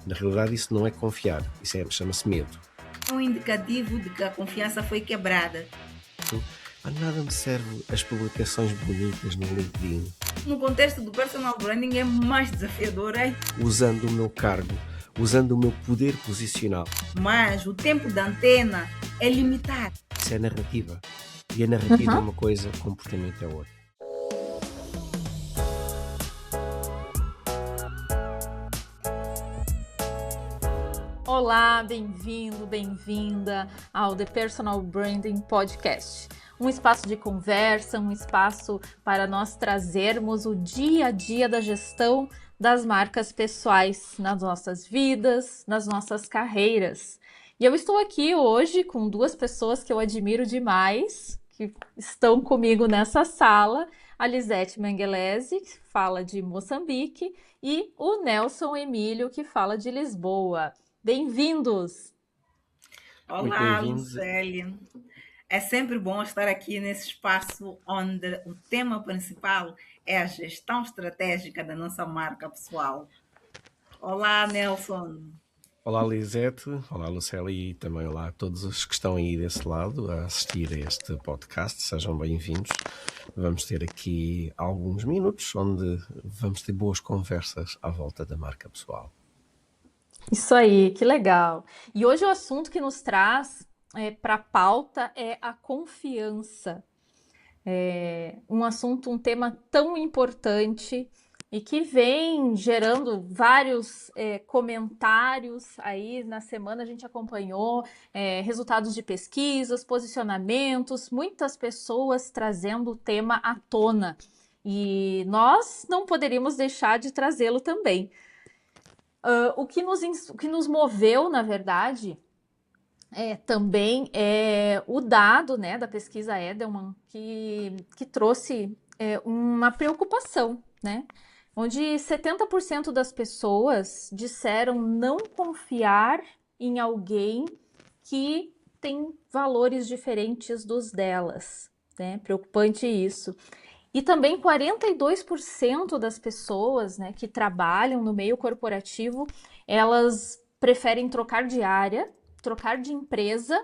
Na realidade, isso não é confiar, chama-se medo. É um indicativo de que a confiança foi quebrada. A nada me serve as publicações bonitas no LinkedIn. No contexto do personal branding é mais desafiador, é? Usando o meu cargo, usando o meu poder posicional. Mas o tempo da antena é limitado. Isso é narrativa. E a narrativa é uma coisa, comportamento é outra. Olá, bem-vindo, bem-vinda ao The Personal Branding Podcast. Um espaço de conversa, um espaço para nós trazermos o dia a dia da gestão das marcas pessoais nas nossas vidas, nas nossas carreiras. E eu estou aqui hoje com duas pessoas que eu admiro demais, que estão comigo nessa sala, a Lisete Mengelese, que fala de Moçambique, e o Nelson Emílio, que fala de Lisboa. Bem-vindos! Olá, Lucélia. É sempre bom estar aqui nesse espaço onde o tema principal é a gestão estratégica da nossa marca pessoal. Olá, Nelson. Olá, Lisete. Olá, Lucélia, e também olá a todos os que estão aí desse lado a assistir a este podcast. Sejam bem-vindos. Vamos ter aqui alguns minutos onde vamos ter boas conversas à volta da marca pessoal. Isso aí, que legal. E hoje o assunto que nos traz para a pauta é a confiança. Um tema tão importante e que vem gerando vários comentários aí na semana. A gente acompanhou resultados de pesquisas, posicionamentos, muitas pessoas trazendo o tema à tona. E nós não poderíamos deixar de trazê-lo também. O que nos moveu, na verdade, também é o dado, né, da pesquisa Edelman que trouxe uma preocupação, né, onde 70% das pessoas disseram não confiar em alguém que tem valores diferentes dos delas, né, preocupante isso. E também 42% das pessoas, né, que trabalham no meio corporativo, elas preferem trocar de área, trocar de empresa,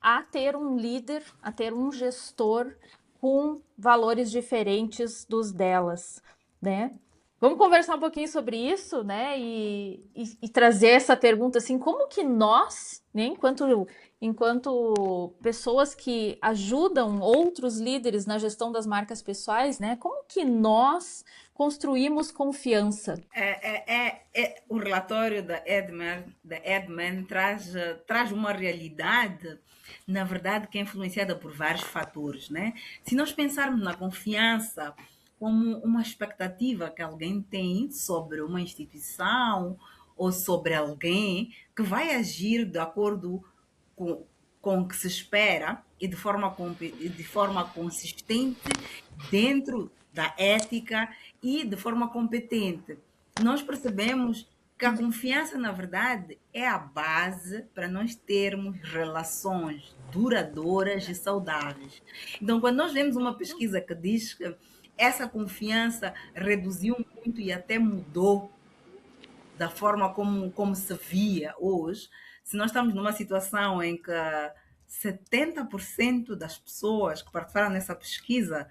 a ter um líder, a ter um gestor com valores diferentes dos delas, né? Vamos conversar um pouquinho sobre isso, né? E trazer essa pergunta assim, como que nós, né, enquanto pessoas que ajudam outros líderes na gestão das marcas pessoais, né? Como que nós construímos confiança? O relatório da Edman traz uma realidade, na verdade, que é influenciada por vários fatores, né? Se nós pensarmos na confiança como uma expectativa que alguém tem sobre uma instituição ou sobre alguém que vai agir de acordo com o que se espera e de forma consistente dentro da ética e de forma competente. Nós percebemos que a confiança, na verdade, é a base para nós termos relações duradouras e saudáveis. Então, quando nós vemos uma pesquisa que diz que essa confiança reduziu muito e até mudou da forma como se via hoje, se nós estamos numa situação em que 70% das pessoas que participaram nessa pesquisa,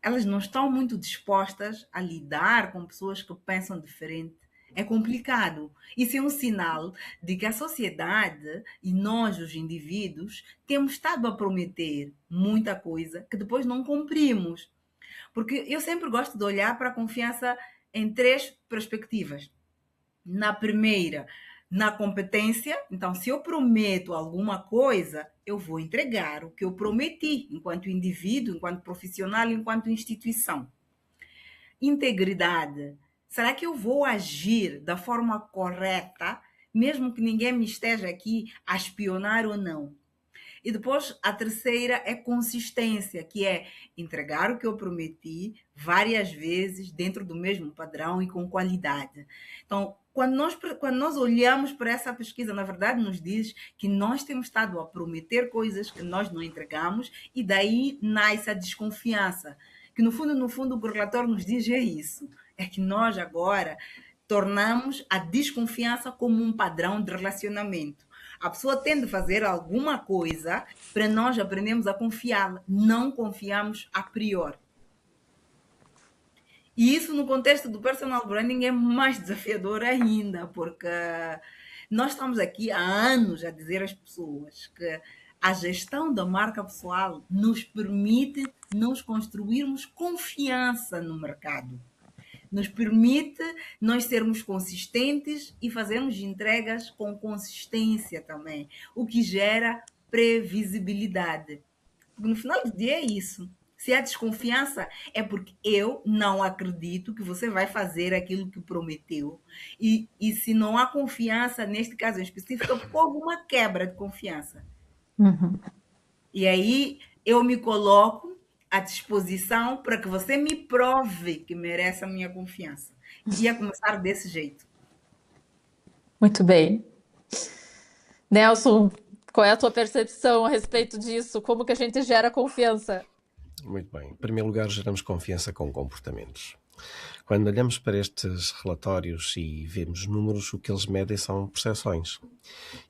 elas não estão muito dispostas a lidar com pessoas que pensam diferente. É complicado. Isso é um sinal de que a sociedade e nós, os indivíduos, temos estado a prometer muita coisa que depois não cumprimos. Porque eu sempre gosto de olhar para a confiança em três perspectivas. Na primeira, na competência. Então, se eu prometo alguma coisa, eu vou entregar o que eu prometi, enquanto indivíduo, enquanto profissional, enquanto instituição. Integridade. Será que eu vou agir da forma correta, mesmo que ninguém me esteja aqui a espionar ou não? E depois a terceira é consistência, que é entregar o que eu prometi várias vezes dentro do mesmo padrão e com qualidade. Então, quando nós olhamos para essa pesquisa, na verdade nos diz que nós temos estado a prometer coisas que nós não entregamos e daí nasce a desconfiança. Que no fundo o que o relatório nos diz é isso. É que nós agora tornamos a desconfiança como um padrão de relacionamento. A pessoa tende a fazer alguma coisa para nós aprendermos a confiá-la. Não confiamos a priori. E isso, no contexto do personal branding, é mais desafiador ainda, porque nós estamos aqui há anos a dizer às pessoas que a gestão da marca pessoal nos permite nos construirmos confiança no mercado. Nos permite nós sermos consistentes e fazermos entregas com consistência também, o que gera previsibilidade. No final do dia é isso. Se há desconfiança, é porque eu não acredito que você vai fazer aquilo que prometeu. E se não há confiança, neste caso em específico, houve uma quebra de confiança. Uhum. E aí eu me coloco à disposição para que você me prove que merece a minha confiança. Ia começar desse jeito. Muito bem. Nelson, qual é a tua percepção a respeito disso? Como que a gente gera confiança? Muito bem. Em primeiro lugar, geramos confiança com comportamentos. Quando olhamos para estes relatórios e vemos números, o que eles medem são percepções.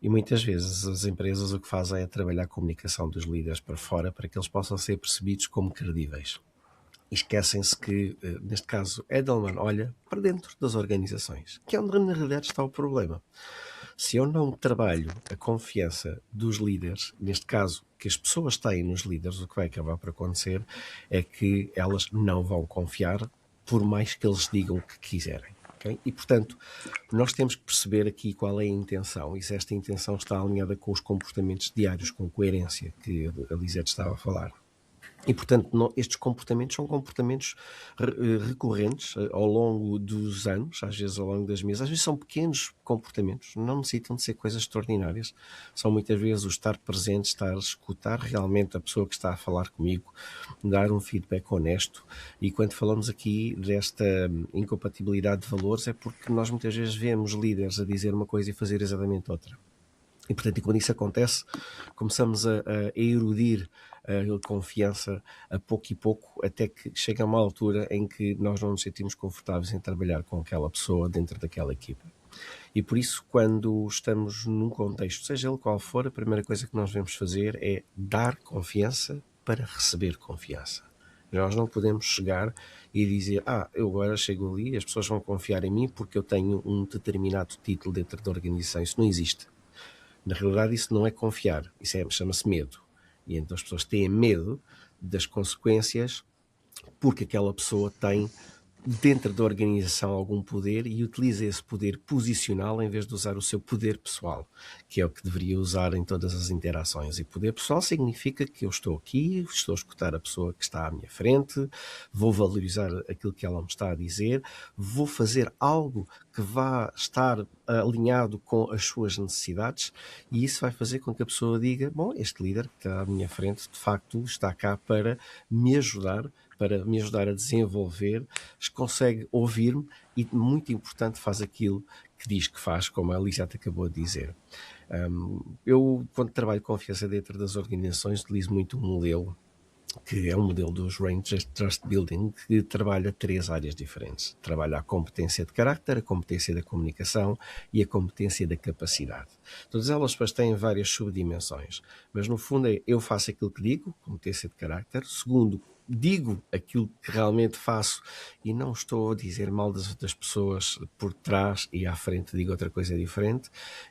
E muitas vezes as empresas o que fazem é trabalhar a comunicação dos líderes para fora para que eles possam ser percebidos como credíveis. E esquecem-se que, neste caso, Edelman olha para dentro das organizações, que é onde na realidade está o problema. Se eu não trabalho a confiança dos líderes, neste caso, que as pessoas têm nos líderes, o que vai acabar por acontecer é que elas não vão confiar, por mais que eles digam o que quiserem. Okay? E, portanto, nós temos que perceber aqui qual é a intenção, e se esta intenção está alinhada com os comportamentos diários, com coerência, que a Lisete estava a falar. E, portanto, estes comportamentos são comportamentos recorrentes ao longo dos anos, às vezes ao longo das meses. Às vezes são pequenos comportamentos, não necessitam de ser coisas extraordinárias. São muitas vezes o estar presente, estar a escutar realmente a pessoa que está a falar comigo, dar um feedback honesto. E quando falamos aqui desta incompatibilidade de valores é porque nós muitas vezes vemos líderes a dizer uma coisa e fazer exatamente outra. E, portanto, quando isso acontece, começamos a erudir a confiança a pouco e pouco, até que chega a uma altura em que nós não nos sentimos confortáveis em trabalhar com aquela pessoa dentro daquela equipa. E por isso, quando estamos num contexto, seja ele qual for, a primeira coisa que nós devemos fazer é dar confiança para receber confiança. Nós não podemos chegar e dizer, eu agora chego ali, as pessoas vão confiar em mim porque eu tenho um determinado título dentro da organização. Isso não existe. Na realidade, isso não é confiar, isso chama-se medo. E então as pessoas têm medo das consequências porque aquela pessoa tem dentro da organização algum poder e utiliza esse poder posicional em vez de usar o seu poder pessoal, que é o que deveria usar em todas as interações. E poder pessoal significa que eu estou aqui, estou a escutar a pessoa que está à minha frente, vou valorizar aquilo que ela me está a dizer, vou fazer algo que vá estar alinhado com as suas necessidades e isso vai fazer com que a pessoa diga, bom, este líder que está à minha frente de facto está cá para me ajudar a desenvolver, consegue ouvir-me e, muito importante, faz aquilo que diz que faz, como a Lisete acabou de dizer. Eu, quando trabalho confiança dentro das organizações, utilizo muito um modelo que é um modelo dos Rangers Trust Building, que trabalha 3 áreas diferentes. Trabalha a competência de caráter, a competência da comunicação e a competência da capacidade. Todas elas depois têm várias subdimensões, mas no fundo é eu faço aquilo que digo, competência de caráter. Segundo, digo aquilo que realmente faço e não estou a dizer mal das outras pessoas por trás e à frente digo outra coisa diferente.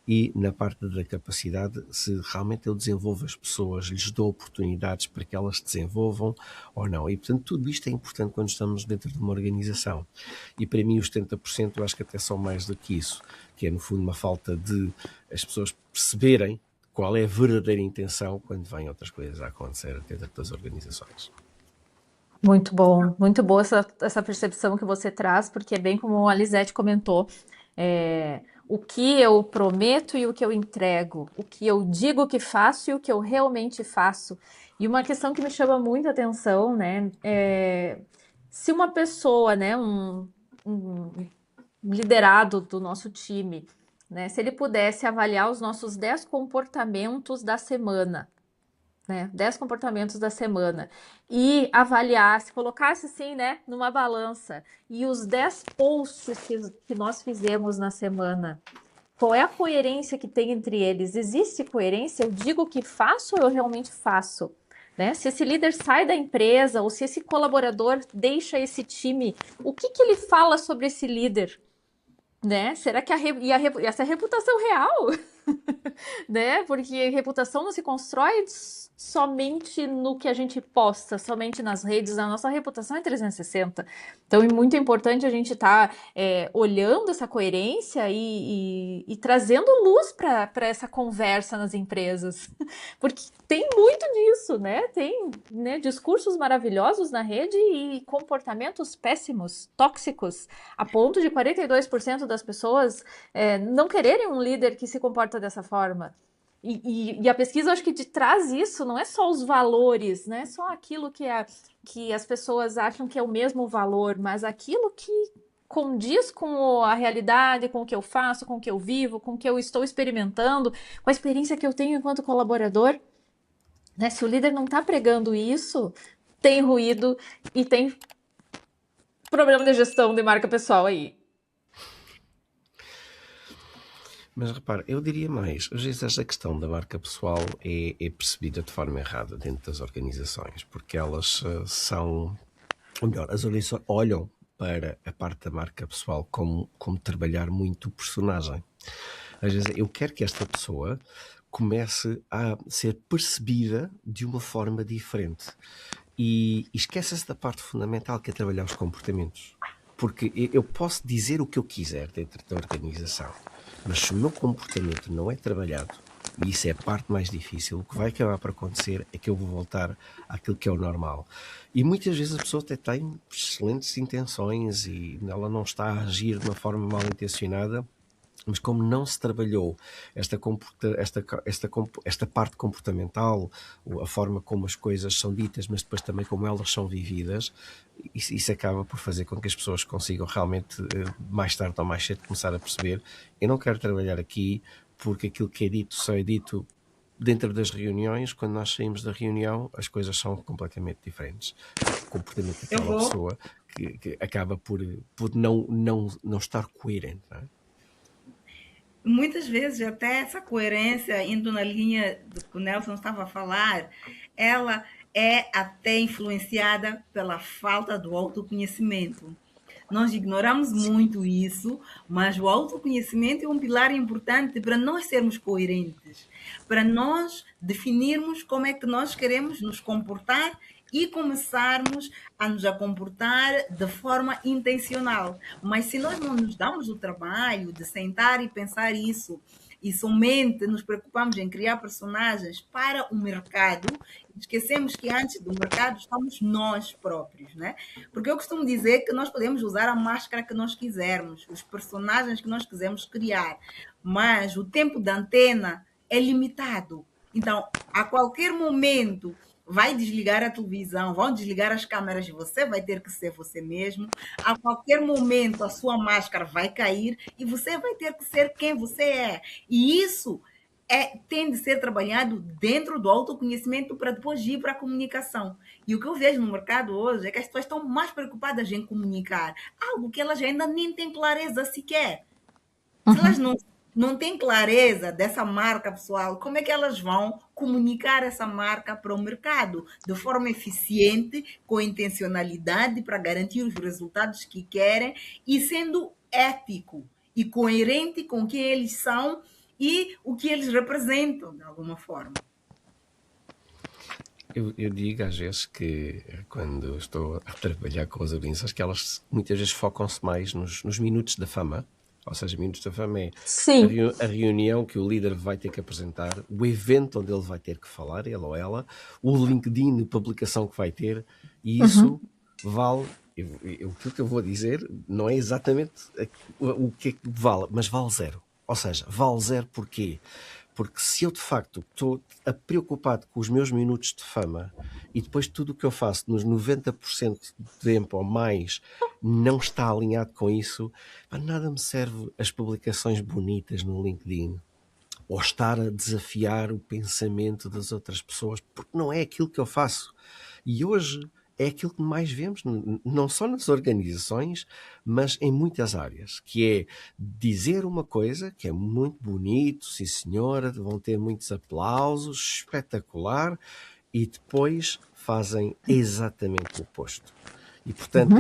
E na parte da capacidade, se realmente eu desenvolvo as pessoas, lhes dou oportunidades para que elas desenvolvam ou não. E portanto tudo isto é importante quando estamos dentro de uma organização. E para mim os 70% eu acho que até são mais do que isso, que é no fundo uma falta de as pessoas perceberem qual é a verdadeira intenção quando vêm outras coisas a acontecer dentro das organizações. Muito boa essa percepção que você traz, porque é bem como a Lisete comentou, o que eu prometo e o que eu entrego, o que eu digo que faço e o que eu realmente faço. E uma questão que me chama muita atenção, né, se uma pessoa, né, um liderado do nosso time, né, se ele pudesse avaliar os nossos 10 comportamentos da semana, né? 10 comportamentos da semana. E avaliar, se colocasse assim, né, numa balança, e os 10 posts que nós fizemos na semana, qual é a coerência que tem entre eles? Existe coerência? Eu digo que faço ou eu realmente faço? Né? Se esse líder sai da empresa ou se esse colaborador deixa esse time, o que ele fala sobre esse líder? Né? Será que essa é a reputação real? Né? Porque reputação não se constrói somente no que a gente posta, somente nas redes. A nossa reputação é 360. Então é muito importante a gente estar olhando essa coerência e trazendo luz para essa conversa nas empresas. Porque tem muito disso, né? Tem, né, discursos maravilhosos na rede e comportamentos péssimos, tóxicos, a ponto de 42% das pessoas não quererem um líder que se comporta dessa forma. E a pesquisa, eu acho que traz isso, não é só os valores, não é só aquilo que as pessoas acham que é o mesmo valor, mas aquilo que condiz com a realidade, com o que eu faço, com o que eu vivo, com o que eu estou experimentando, com a experiência que eu tenho enquanto colaborador. Né? Se o líder não está pregando isso, tem ruído e tem problema de gestão de marca pessoal aí. Mas repara, eu diria mais, às vezes esta questão da marca pessoal é percebida de forma errada dentro das organizações, porque elas são, ou melhor, as organizações olham para a parte da marca pessoal como trabalhar muito o personagem. Às vezes eu quero que esta pessoa comece a ser percebida de uma forma diferente e esqueça-se da parte fundamental que é trabalhar os comportamentos. Porque eu posso dizer o que eu quiser dentro da organização, mas se o meu comportamento não é trabalhado, e isso é a parte mais difícil, o que vai acabar por acontecer é que eu vou voltar àquilo que é o normal. E muitas vezes a pessoa até tem excelentes intenções e ela não está a agir de uma forma mal intencionada, mas como não se trabalhou esta parte comportamental, a forma como as coisas são ditas, mas depois também como elas são vividas, isso acaba por fazer com que as pessoas consigam realmente, mais tarde ou mais cedo, começar a perceber: eu não quero trabalhar aqui porque aquilo que é dito só é dito dentro das reuniões. Quando nós saímos da reunião, as coisas são completamente diferentes. O comportamento daquela pessoa que acaba por não estar coerente, não é? Muitas vezes até essa coerência, indo na linha do que o Nelson estava a falar, ela é até influenciada pela falta do autoconhecimento. Nós ignoramos muito isso, mas o autoconhecimento é um pilar importante para nós sermos coerentes, para nós definirmos como é que nós queremos nos comportar e começarmos a nos comportar de forma intencional. Mas se nós não nos damos o trabalho de sentar e pensar isso, e somente nos preocupamos em criar personagens para o mercado, esquecemos que antes do mercado estamos nós próprios, né? Porque eu costumo dizer que nós podemos usar a máscara que nós quisermos, os personagens que nós quisermos criar, mas o tempo da antena é limitado. Então, a qualquer momento vai desligar a televisão, vão desligar as câmeras e você vai ter que ser você mesmo. A qualquer momento a sua máscara vai cair e você vai ter que ser quem você é. E isso tem de ser trabalhado dentro do autoconhecimento para depois ir para a comunicação. E o que eu vejo no mercado hoje é que as pessoas estão mais preocupadas em comunicar algo que elas ainda nem têm clareza sequer. Se elas não têm clareza dessa marca pessoal, como é que elas vão comunicar essa marca para o mercado de forma eficiente, com intencionalidade para garantir os resultados que querem e sendo ético e coerente com quem eles são e o que eles representam, de alguma forma? Eu digo às vezes que quando estou a trabalhar com as organizações, que elas muitas vezes focam-se mais nos minutos da fama. Ou seja, minutos da fama é a reunião que o líder vai ter que apresentar, o evento onde ele vai ter que falar, ele ou ela, o LinkedIn, a publicação que vai ter, e isso vale. Aquilo que eu vou dizer não é exatamente o que é que vale, mas vale zero. Ou seja, vale zero porquê? Porque se eu de facto estou preocupado com os meus minutos de fama e depois tudo o que eu faço nos 90% do tempo ou mais não está alinhado com isso, nada me serve as publicações bonitas no LinkedIn. ou estar a desafiar o pensamento das outras pessoas, porque não é aquilo que eu faço. E hoje é aquilo que mais vemos, não só nas organizações, mas em muitas áreas, que é dizer uma coisa que é muito bonito, sim senhora, vão ter muitos aplausos, espetacular, e depois fazem exatamente o oposto. E, portanto,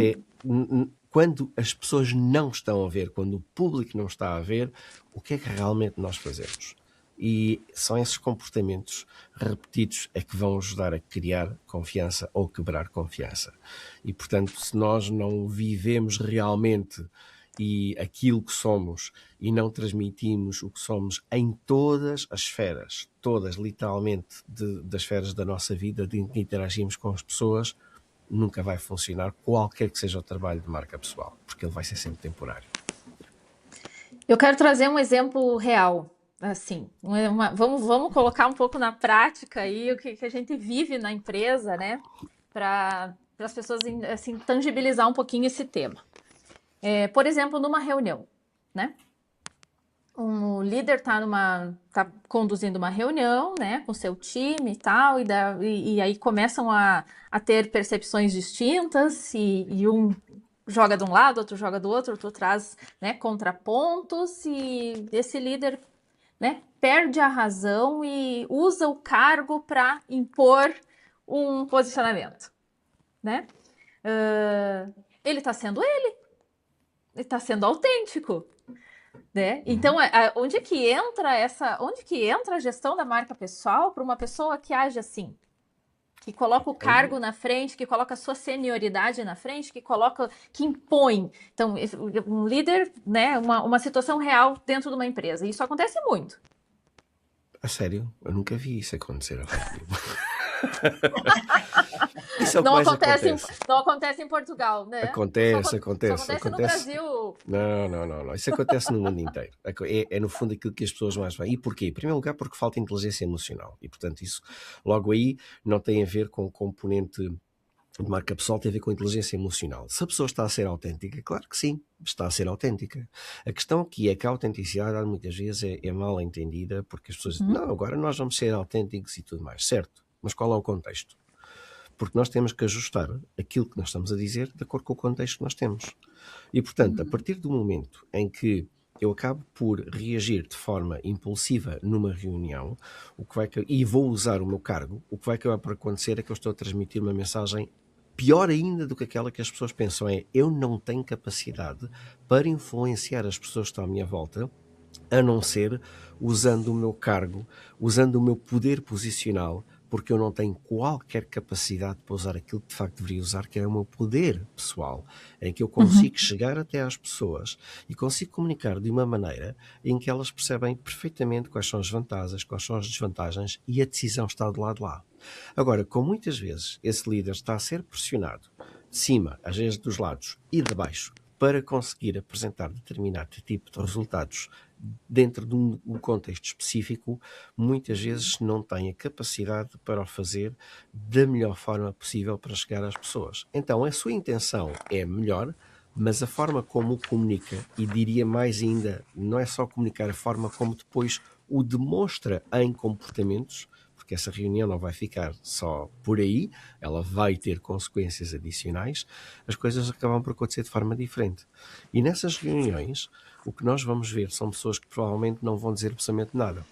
quando as pessoas não estão a ver, quando o público não está a ver, o que é que realmente nós fazemos? E são esses comportamentos repetidos é que vão ajudar a criar confiança ou quebrar confiança. E, portanto, se nós não vivemos realmente e aquilo que somos e não transmitimos o que somos em todas as esferas, todas literalmente das esferas da nossa vida, de que interagimos com as pessoas, nunca vai funcionar qualquer que seja o trabalho de marca pessoal, porque ele vai ser sempre temporário. Eu quero trazer um exemplo real, assim, vamos colocar um pouco na prática aí o que a gente vive na empresa, né, para as pessoas assim tangibilizar um pouquinho esse tema. Por exemplo, numa reunião, né? Um líder tá conduzindo uma reunião, né, com seu time e tal, e aí começam a ter percepções distintas, e um joga de um lado, outro joga do outro traz, né, contrapontos, e esse líder, né, perde a razão e usa o cargo para impor um posicionamento, né? Ele está sendo ele está sendo autêntico. Né? Então, onde que entra a gestão da marca pessoal para uma pessoa que age assim? Que coloca o cargo na frente, que coloca a sua senioridade na frente, que impõe. Então, um líder, né, uma situação real dentro de uma empresa. E isso acontece muito. A sério? Eu nunca vi isso acontecer. Isso é o que Não mais acontece, acontece. não acontece em Portugal, né? Acontece. Só acontece no Brasil. Não. Isso acontece no mundo inteiro. É no fundo aquilo que as pessoas mais veem. E porquê? Em primeiro lugar, porque falta inteligência emocional. E, portanto, isso logo aí não tem a ver com o componente de marca pessoal, tem a ver com inteligência emocional. Se a pessoa está a ser autêntica, claro que sim, está a ser autêntica. A questão aqui é que a autenticidade muitas vezes é mal entendida, porque as pessoas dizem, não, agora nós vamos ser autênticos e tudo mais. Certo, mas qual é o contexto? Porque nós temos que ajustar aquilo que nós estamos a dizer de acordo com o contexto que nós temos. E, portanto, a partir do momento em que eu acabo por reagir de forma impulsiva numa reunião, e vou usar o meu cargo, o que vai acabar por acontecer é que eu estou a transmitir uma mensagem pior ainda do que aquela que as pessoas pensam, eu não tenho capacidade para influenciar as pessoas que estão à minha volta, a não ser usando o meu cargo, usando o meu poder posicional, porque eu não tenho qualquer capacidade para usar aquilo que de facto deveria usar, que é o meu poder pessoal, em que eu consigo chegar até às pessoas e consigo comunicar de uma maneira em que elas percebem perfeitamente quais são as vantagens, quais são as desvantagens, e a decisão está do lado de lá. Agora, como muitas vezes esse líder está a ser pressionado de cima, às vezes dos lados e de baixo, para conseguir apresentar determinado tipo de resultados dentro de um contexto específico, muitas vezes não tem a capacidade para o fazer da melhor forma possível para chegar às pessoas. Então a sua intenção é melhor, mas a forma como o comunica, e diria mais ainda, não é só comunicar, a forma como depois o demonstra em comportamentos, porque essa reunião não vai ficar só por aí, ela vai ter consequências adicionais, as coisas acabam por acontecer de forma diferente. E nessas reuniões, o que nós vamos ver são pessoas que provavelmente não vão dizer absolutamente nada.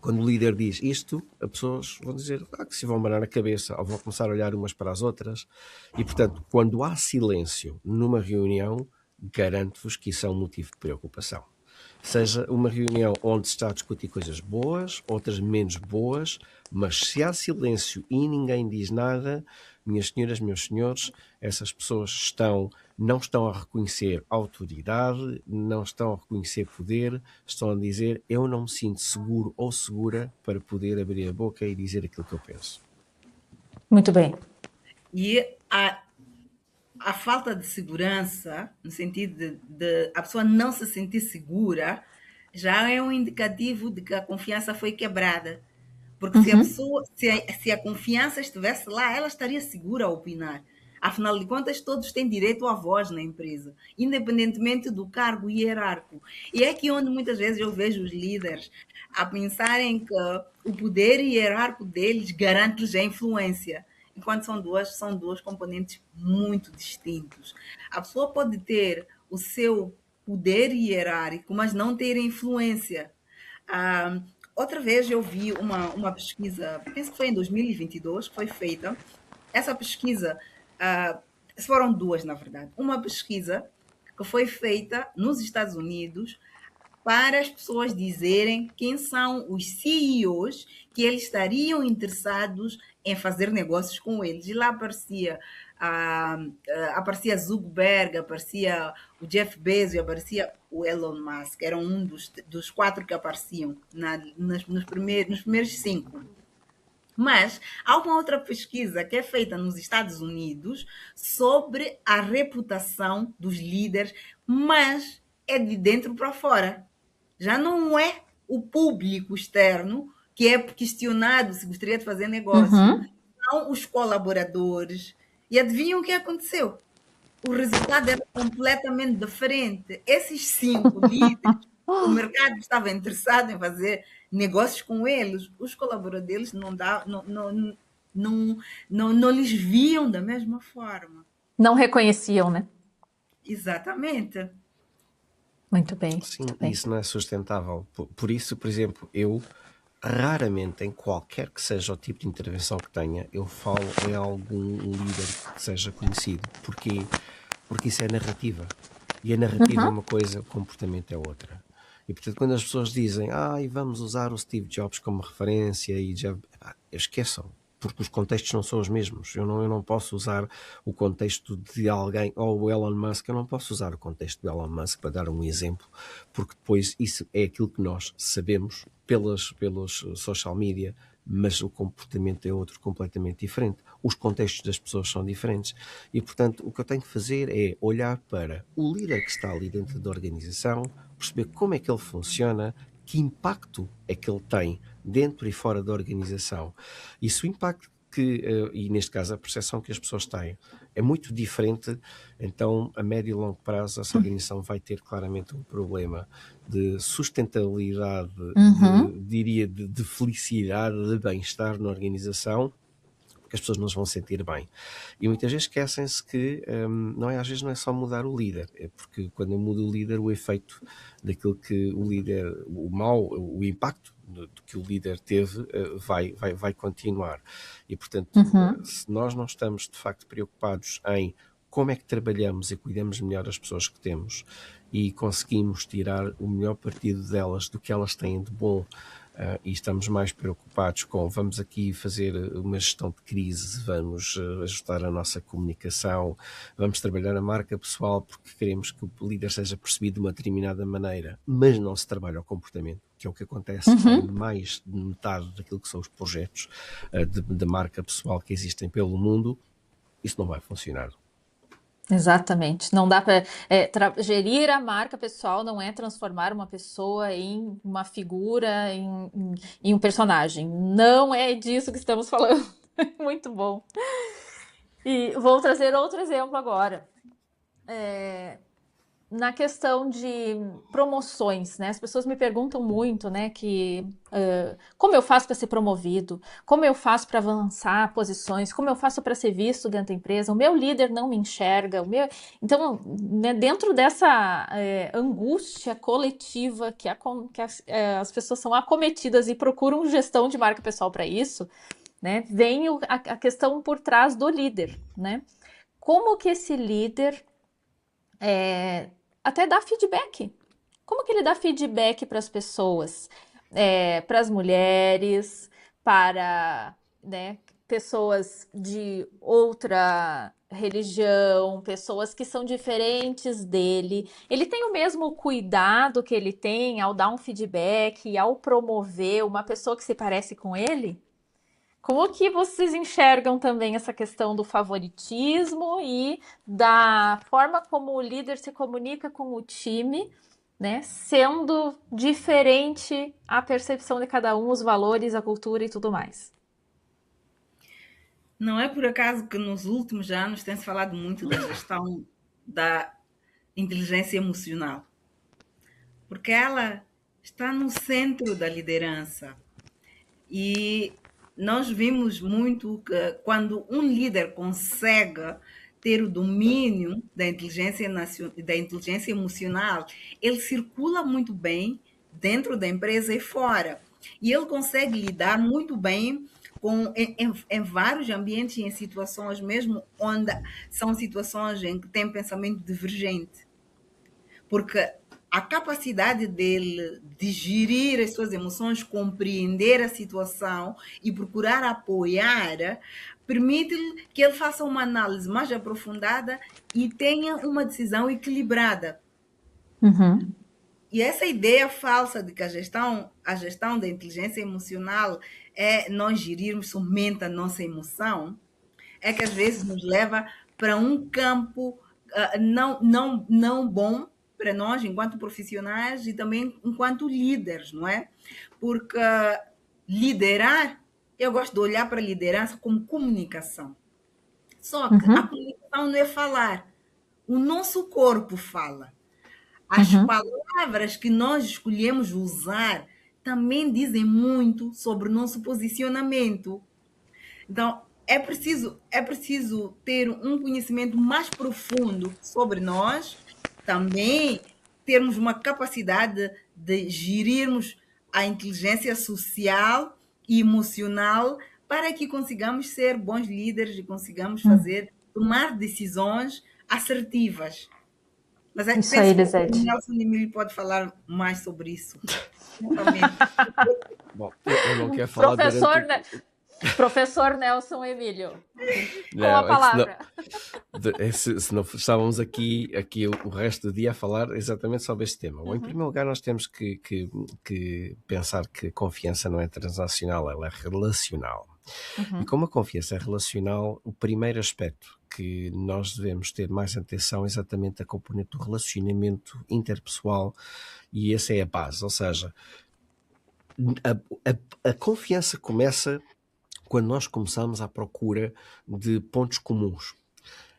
Quando o líder diz isto, as pessoas vão dizer que se vão abanar a cabeça, ou vão começar a olhar umas para as outras. E, portanto, quando há silêncio numa reunião, garanto-vos que isso é um motivo de preocupação. Seja uma reunião onde se está a discutir coisas boas, outras menos boas, mas se há silêncio e ninguém diz nada, minhas senhoras, meus senhores, essas pessoas não estão a reconhecer autoridade, não estão a reconhecer poder, estão a dizer, eu não me sinto seguro ou segura para poder abrir a boca e dizer aquilo que eu penso. Muito bem. E a falta de segurança, no sentido de a pessoa não se sentir segura, já é um indicativo de que a confiança foi quebrada. Porque se a confiança estivesse lá, ela estaria segura a opinar. Afinal de contas, todos têm direito à voz na empresa, independentemente do cargo hierárquico. E é aqui onde muitas vezes eu vejo os líderes a pensarem que o poder hierárquico deles garante-lhes a influência, enquanto são duas componentes muito distintos. A pessoa pode ter o seu poder hierárquico, mas não ter influência. Ah, outra vez eu vi uma pesquisa, penso que foi em 2022, que foi feita. Essa pesquisa, ah, foram duas, na verdade. Uma pesquisa que foi feita nos Estados Unidos para as pessoas dizerem quem são os CEOs que eles estariam interessados em fazer negócios com eles. E lá aparecia Zuckerberg, aparecia o Jeff Bezos, aparecia o Elon Musk. Eram um dos quatro que apareciam nos primeiros cinco. Mas há uma outra pesquisa que é feita nos Estados Unidos sobre a reputação dos líderes, mas é de dentro para fora. Já não é o público externo que é questionado se gostaria de fazer negócio. Uhum. São os colaboradores. E adivinham o que aconteceu? O resultado era completamente diferente. Esses cinco líderes, o mercado estava interessado em fazer negócios com eles, os colaboradores deles não lhes viam da mesma forma. Não reconheciam, né? Exatamente. Muito bem, Sim, muito bem. isso não é sustentável. Por isso, por exemplo, eu raramente, em qualquer que seja o tipo de intervenção que tenha, eu falo em algum líder que seja conhecido. Porquê? Porque isso é narrativa. E a narrativa é Uhum. uma coisa, o comportamento é outra. E portanto, quando as pessoas dizem, vamos usar o Steve Jobs como referência, e já esqueçam, porque os contextos não são os mesmos. Eu não posso usar o contexto de alguém, ou o Elon Musk, eu não posso usar o contexto do Elon Musk para dar um exemplo, porque depois isso é aquilo que nós sabemos pelos social media, mas o comportamento é outro completamente diferente. Os contextos das pessoas são diferentes. E, portanto, o que eu tenho que fazer é olhar para o líder que está ali dentro da organização, perceber como é que ele funciona, que impacto é que ele tem dentro e fora da organização. E se o impacto e neste caso a percepção que as pessoas têm é muito diferente, então a médio e longo prazo essa organização vai ter claramente um problema de sustentabilidade, Uhum. diria de felicidade, de bem-estar na organização, porque as pessoas não se vão sentir bem. E muitas vezes esquecem-se que às vezes não é só mudar o líder, é porque quando eu mudo o líder, o efeito daquilo que o líder, o impacto do que o líder teve vai continuar. E portanto, Uhum. se nós não estamos de facto preocupados em como é que trabalhamos e cuidamos melhor das pessoas que temos e conseguimos tirar o melhor partido delas, do que elas têm de bom, e estamos mais preocupados com vamos aqui fazer uma gestão de crise, vamos ajustar a nossa comunicação, vamos trabalhar a marca pessoal porque queremos que o líder seja percebido de uma determinada maneira, mas não se trabalha o comportamento, que é o que acontece em mais de metade daquilo que são os projetos de marca pessoal que existem pelo mundo. Isso não vai funcionar. Exatamente. Não dá para gerir a marca pessoal, não é transformar uma pessoa em uma figura, em um personagem. Não é disso que estamos falando. Muito bom. E vou trazer outro exemplo agora. Na questão de promoções, né? As pessoas me perguntam muito, né, como eu faço para ser promovido, como eu faço para avançar posições, como eu faço para ser visto dentro da empresa. O meu líder não me enxerga, então, né, dentro dessa angústia coletiva que as pessoas são acometidas e procuram gestão de marca pessoal para isso, né? Vem a questão por trás do líder, né? Como que esse líder até dá feedback. Como que ele dá feedback para as pessoas? Para as mulheres, para, né, pessoas de outra religião, pessoas que são diferentes dele. Ele tem o mesmo cuidado que ele tem ao dar um feedback, ao promover uma pessoa que se parece com ele? Como que vocês enxergam também essa questão do favoritismo e da forma como o líder se comunica com o time, né? Sendo diferente a percepção de cada um, os valores, a cultura e tudo mais. Não é por acaso que nos últimos anos tem-se falado muito da gestão da inteligência emocional, porque ela está no centro da liderança. E nós vimos muito que quando um líder consegue ter o domínio da inteligência emocional, ele circula muito bem dentro da empresa e fora. E ele consegue lidar muito bem em vários ambientes e em situações mesmo onde são situações em que tem pensamento divergente. Porque a capacidade dele de gerir as suas emoções, compreender a situação e procurar apoiar, permite-lhe que ele faça uma análise mais aprofundada e tenha uma decisão equilibrada. Uhum. E essa ideia falsa de que a gestão da inteligência emocional é nós gerirmos somente a nossa emoção, é que às vezes nos leva para um campo não bom para nós enquanto profissionais e também enquanto líderes, não é? Porque liderar, eu gosto de olhar para a liderança como comunicação. Só que a Uhum. comunicação não é falar, o nosso corpo fala. As Uhum. palavras que nós escolhemos usar também dizem muito sobre o nosso posicionamento. Então, é preciso ter um conhecimento mais profundo sobre nós, também termos uma capacidade de gerirmos a inteligência social e emocional para que consigamos ser bons líderes e consigamos Uhum. tomar decisões assertivas. Mas Isso aí, penso que o Elisete. Nelson Emílio pode falar mais sobre isso. Totalmente. Bom, eu não quero falar Professor, durante. Professor Nelson Emílio, com a Não, é que senão, palavra. se não estávamos aqui o resto do dia a falar exatamente sobre este tema. Bom, em Uhum. primeiro lugar, nós temos que pensar que confiança não é transacional, ela é relacional. E Uhum. como a confiança é relacional, o primeiro aspecto que nós devemos ter mais atenção é exatamente a componente do relacionamento interpessoal, e essa é a base. Ou seja, a confiança começa quando nós começamos à procura de pontos comuns.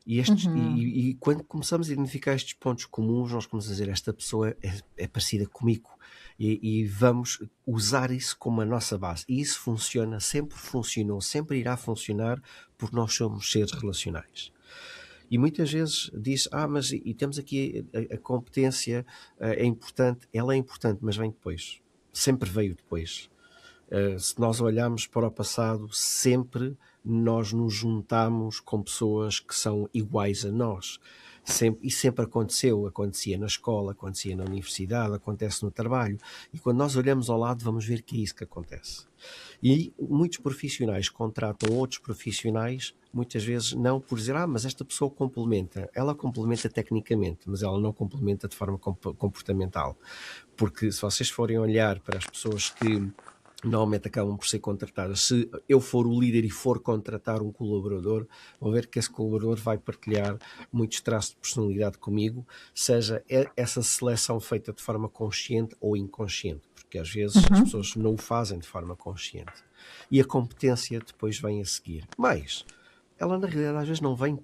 Uhum. E quando começamos a identificar estes pontos comuns, nós começamos a dizer: esta pessoa é parecida comigo. E vamos usar isso como a nossa base. E isso funciona, sempre funcionou, sempre irá funcionar, porque nós somos seres relacionais. E muitas vezes diz: mas e temos aqui a competência, é importante. Ela é importante, mas vem depois. Sempre veio depois. Se nós olharmos para o passado, sempre nós nos juntamos com pessoas que são iguais a nós. E sempre acontecia na escola, acontecia na universidade, acontece no trabalho. E quando nós olhamos ao lado, vamos ver que é isso que acontece. E muitos profissionais contratam outros profissionais, muitas vezes não por dizer: mas esta pessoa complementa. Ela complementa tecnicamente, mas ela não complementa de forma comportamental. Porque se vocês forem olhar para as pessoas que normalmente acabam por ser contratadas, se eu for o líder e for contratar um colaborador, vão ver que esse colaborador vai partilhar muitos traços de personalidade comigo, seja essa seleção feita de forma consciente ou inconsciente, porque às vezes as Uhum. pessoas não o fazem de forma consciente. E a competência depois vem a seguir. Mas ela na realidade às vezes não vem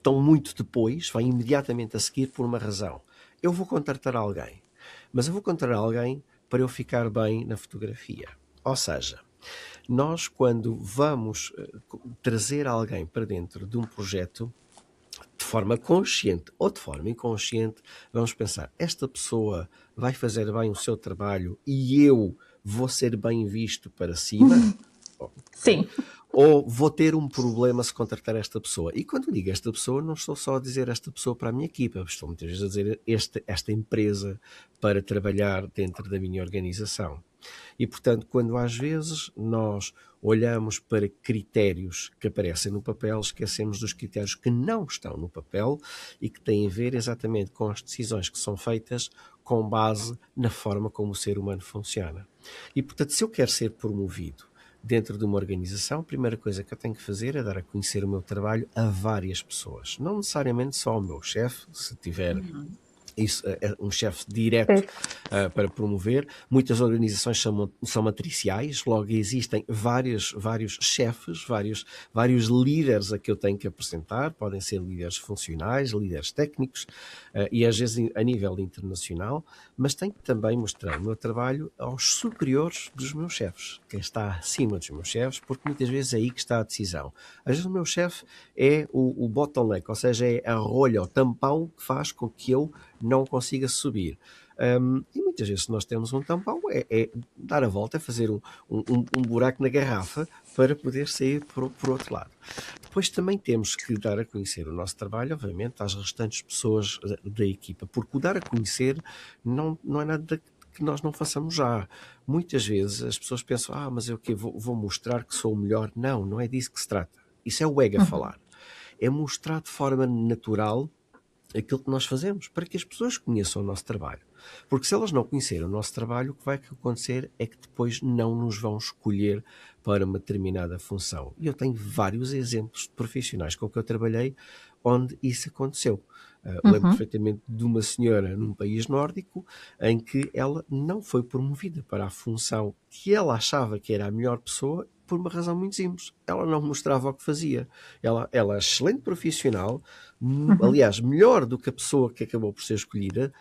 tão muito depois, vem imediatamente a seguir por uma razão. Eu vou contratar alguém, mas eu vou contratar alguém para eu ficar bem na fotografia. Ou seja, nós quando vamos trazer alguém para dentro de um projeto, de forma consciente ou de forma inconsciente, vamos pensar: esta pessoa vai fazer bem o seu trabalho e eu vou ser bem visto para cima? Sim. Ou vou ter um problema se contratar esta pessoa? E quando digo esta pessoa, não estou só a dizer esta pessoa para a minha equipa, estou muitas vezes a dizer esta empresa para trabalhar dentro da minha organização. E, portanto, quando às vezes nós olhamos para critérios que aparecem no papel, esquecemos dos critérios que não estão no papel e que têm a ver exatamente com as decisões que são feitas com base na forma como o ser humano funciona. E, portanto, se eu quero ser promovido dentro de uma organização, a primeira coisa que eu tenho que fazer é dar a conhecer o meu trabalho a várias pessoas. Não necessariamente só ao meu chefe, se tiver isso, um chefe direto para promover. Muitas organizações são matriciais, logo existem vários chefes, vários líderes a que eu tenho que apresentar, podem ser líderes funcionais, líderes técnicos, e às vezes a nível internacional, mas tenho que também mostrar o meu trabalho aos superiores dos meus chefes, quem está acima dos meus chefes, porque muitas vezes é aí que está a decisão. Às vezes o meu chefe é o bottleneck, ou seja, é a rolha, o tampão que faz com que eu não consiga subir. E muitas vezes, se nós temos um tampão, é dar a volta, é fazer um buraco na garrafa para poder sair por outro lado. Depois também temos que dar a conhecer o nosso trabalho, obviamente, às restantes pessoas da equipa, porque o dar a conhecer não é nada que nós não façamos já. Muitas vezes as pessoas pensam, mas eu vou mostrar que sou o melhor. Não é disso que se trata. Isso é o ego a falar. É mostrar de forma natural aquilo que nós fazemos, para que as pessoas conheçam o nosso trabalho. Porque se elas não conhecerem o nosso trabalho, o que vai acontecer é que depois não nos vão escolher para uma determinada função. E eu tenho vários exemplos de profissionais com que eu trabalhei onde isso aconteceu. Lembro perfeitamente de uma senhora num país nórdico em que ela não foi promovida para a função que ela achava que era a melhor pessoa por uma razão muito simples. Ela não mostrava o que fazia. Ela é excelente profissional, aliás, melhor do que a pessoa que acabou por ser escolhida,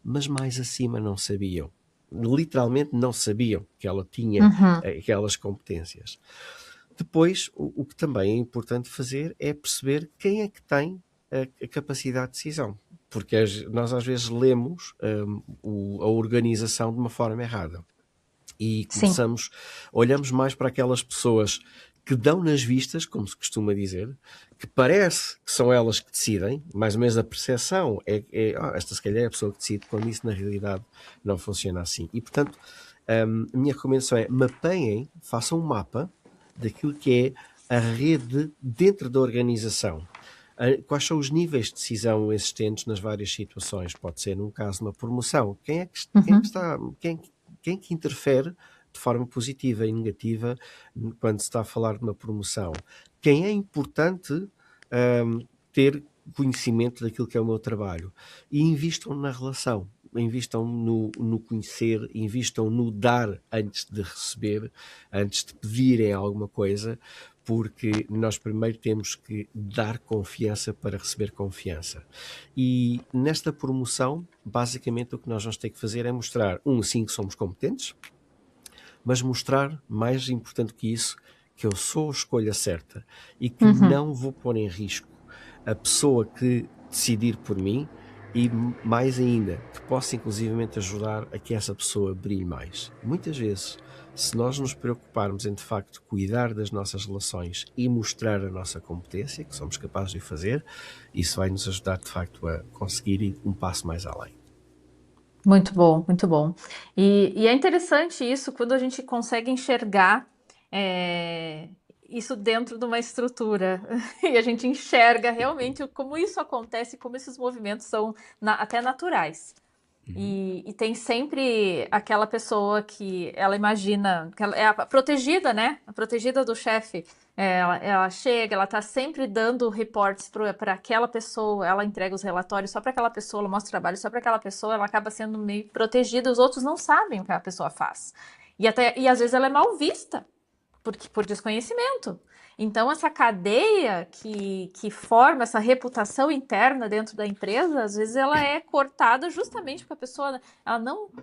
mas mais acima não sabiam. Literalmente não sabiam que ela tinha aquelas competências. Depois, o que também é importante fazer é perceber quem é que tem a capacidade de decisão. Porque nós às vezes lemos a organização de uma forma errada. E olhamos mais para aquelas pessoas que dão nas vistas, como se costuma dizer, que parece que são elas que decidem, mais ou menos a percepção esta se calhar é a pessoa que decide, quando isso na realidade não funciona assim. E portanto, a minha recomendação é mapeiem, façam um mapa daquilo que é a rede dentro da organização. Quais são os níveis de decisão existentes nas várias situações? Pode ser num caso de uma promoção. Quem é que interfere de forma positiva e negativa quando se está a falar de uma promoção? Quem é importante ter conhecimento daquilo que é o meu trabalho? E invistam na relação, invistam no conhecer, invistam no dar antes de receber, antes de pedirem alguma coisa, porque nós primeiro temos que dar confiança para receber confiança. E nesta promoção, basicamente o que nós vamos ter que fazer é mostrar, sim, que somos competentes, mas mostrar, mais importante que isso, que eu sou a escolha certa e que não vou pôr em risco a pessoa que decidir por mim e, mais ainda, que possa inclusivamente ajudar a que essa pessoa brilhe mais. Muitas vezes, se nós nos preocuparmos em, de facto, cuidar das nossas relações e mostrar a nossa competência, que somos capazes de fazer, isso vai nos ajudar, de facto, a conseguir ir um passo mais além. Muito bom, muito bom. E é interessante isso, quando a gente consegue enxergar isso dentro de uma estrutura e a gente enxerga realmente como isso acontece, como esses movimentos são até naturais. E tem sempre aquela pessoa que ela imagina, que ela é a protegida, né? A protegida do chefe. Ela chega, ela tá sempre dando reportes para aquela pessoa, ela entrega os relatórios só para aquela pessoa, ela mostra o trabalho só para aquela pessoa, ela acaba sendo meio protegida, os outros não sabem o que a pessoa faz. E às vezes ela é mal vista por desconhecimento. Então, essa cadeia que forma essa reputação interna dentro da empresa, às vezes ela é cortada justamente porque a pessoa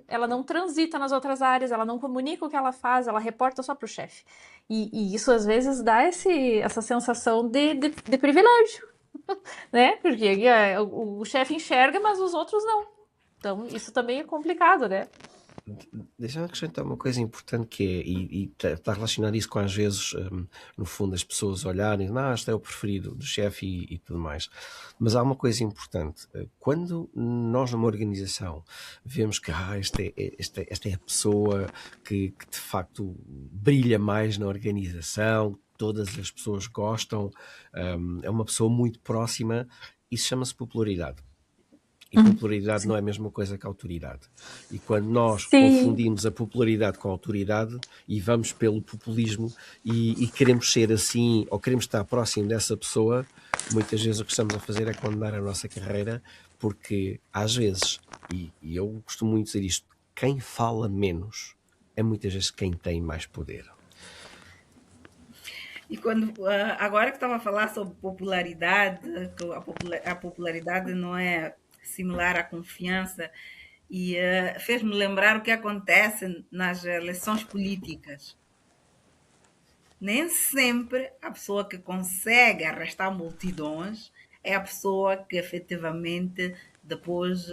ela não transita nas outras áreas, ela não comunica o que ela faz, ela reporta só para o chefe. E isso, às vezes, dá essa sensação de privilégio, né? Porque o chefe enxerga, mas os outros não. Então, isso também é complicado, né? Deixa-me acrescentar uma coisa importante que é, e está relacionado isso com às vezes, no fundo, as pessoas olharem, este é o preferido do chefe e tudo mais. Mas há uma coisa importante. Quando nós numa organização vemos que esta é a pessoa que de facto brilha mais na organização, todas as pessoas gostam, é uma pessoa muito próxima, isso chama-se popularidade. E popularidade não é a mesma coisa que autoridade. E quando nós confundimos a popularidade com a autoridade e vamos pelo populismo e queremos ser assim ou queremos estar próximo dessa pessoa, muitas vezes o que estamos a fazer é condenar a nossa carreira, porque às vezes, e eu costumo muito dizer isto, quem fala menos é muitas vezes quem tem mais poder. E agora que estava a falar sobre popularidade, que a popularidade não é similar à confiança, e fez-me lembrar o que acontece nas eleições políticas. Nem sempre a pessoa que consegue arrastar multidões é a pessoa que efetivamente depois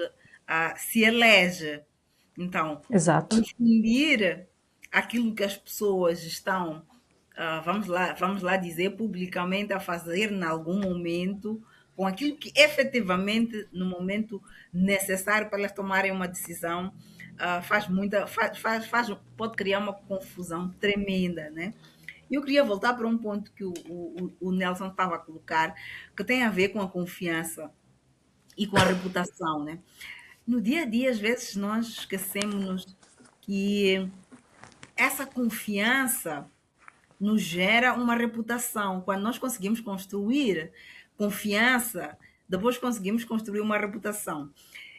se elege. Então, Exato. confundir aquilo que as pessoas estão, vamos lá dizer, publicamente a fazer em algum momento, com aquilo que efetivamente, no momento necessário para elas tomarem uma decisão, pode criar uma confusão tremenda, né? Eu queria voltar para um ponto que o Nelson estava a colocar, que tem a ver com a confiança e com a reputação, né? No dia a dia, às vezes, nós esquecemos que essa confiança nos gera uma reputação. Quando nós conseguimos construir confiança, depois conseguimos construir uma reputação.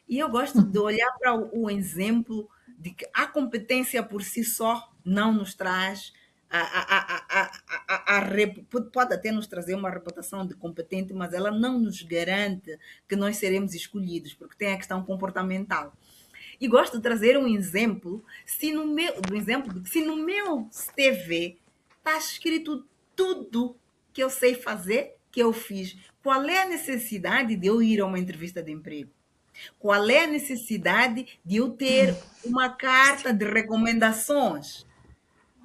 E eu gosto de olhar para o exemplo de que a competência por si só não nos traz pode até nos trazer uma reputação de competente, mas ela não nos garante que nós seremos escolhidos, porque tem a questão comportamental. E gosto de trazer um exemplo, se no meu CV está escrito tudo que eu sei fazer, que eu fiz, qual é a necessidade de eu ir a uma entrevista de emprego? Qual é a necessidade de eu ter uma carta de recomendações?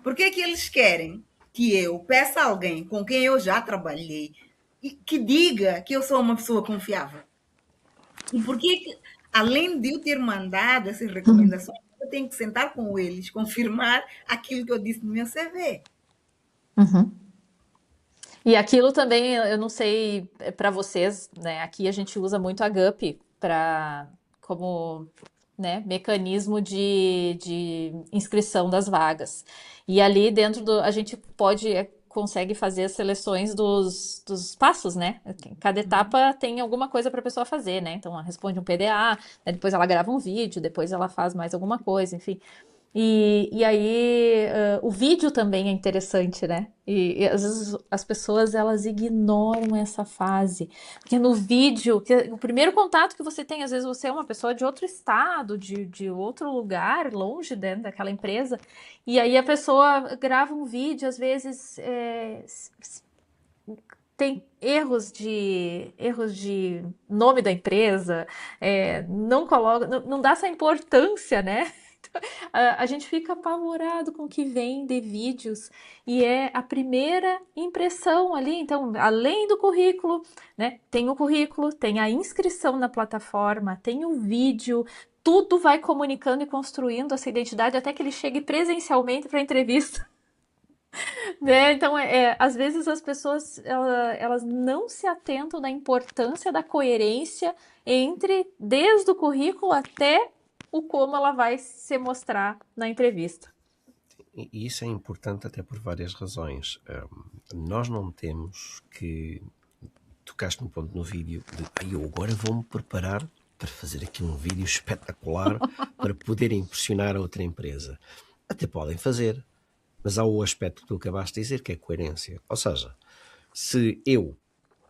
Por que que eles querem que eu peça a alguém com quem eu já trabalhei e que diga que eu sou uma pessoa confiável? E por que, além de eu ter mandado essas recomendações, eu tenho que sentar com eles, confirmar aquilo que eu disse no meu CV? Uhum. E aquilo também, eu não sei para vocês, né? Aqui a gente usa muito a GUP como, né, mecanismo de inscrição das vagas. E ali dentro a gente consegue fazer as seleções dos passos, né? Cada etapa tem alguma coisa para a pessoa fazer, né? Então ela responde um PDA, né? Depois ela grava um vídeo, depois ela faz mais alguma coisa, enfim. E aí o vídeo também é interessante, né? E às vezes as pessoas elas ignoram essa fase. Porque no vídeo, o primeiro contato que você tem, às vezes você é uma pessoa de outro estado, de outro lugar, longe dentro daquela empresa, e aí a pessoa grava um vídeo, às vezes tem erros de nome da empresa, não coloca, não dá essa importância, né? A gente fica apavorado com o que vem de vídeos e é a primeira impressão ali. Então, além do currículo, né, tem o currículo, tem a inscrição na plataforma, tem o vídeo, tudo vai comunicando e construindo essa identidade até que ele chegue presencialmente para a entrevista. Né? Então, às vezes as pessoas elas não se atentam na importância da coerência desde o currículo até o como ela vai se mostrar na entrevista. E isso é importante até por várias razões. Nós não temos que... Tocaste num ponto no vídeo de eu agora vou-me preparar para fazer aqui um vídeo espetacular para poder impressionar a outra empresa. Até podem fazer, mas há o aspecto que tu acabaste de dizer, que é coerência. Ou seja, se eu,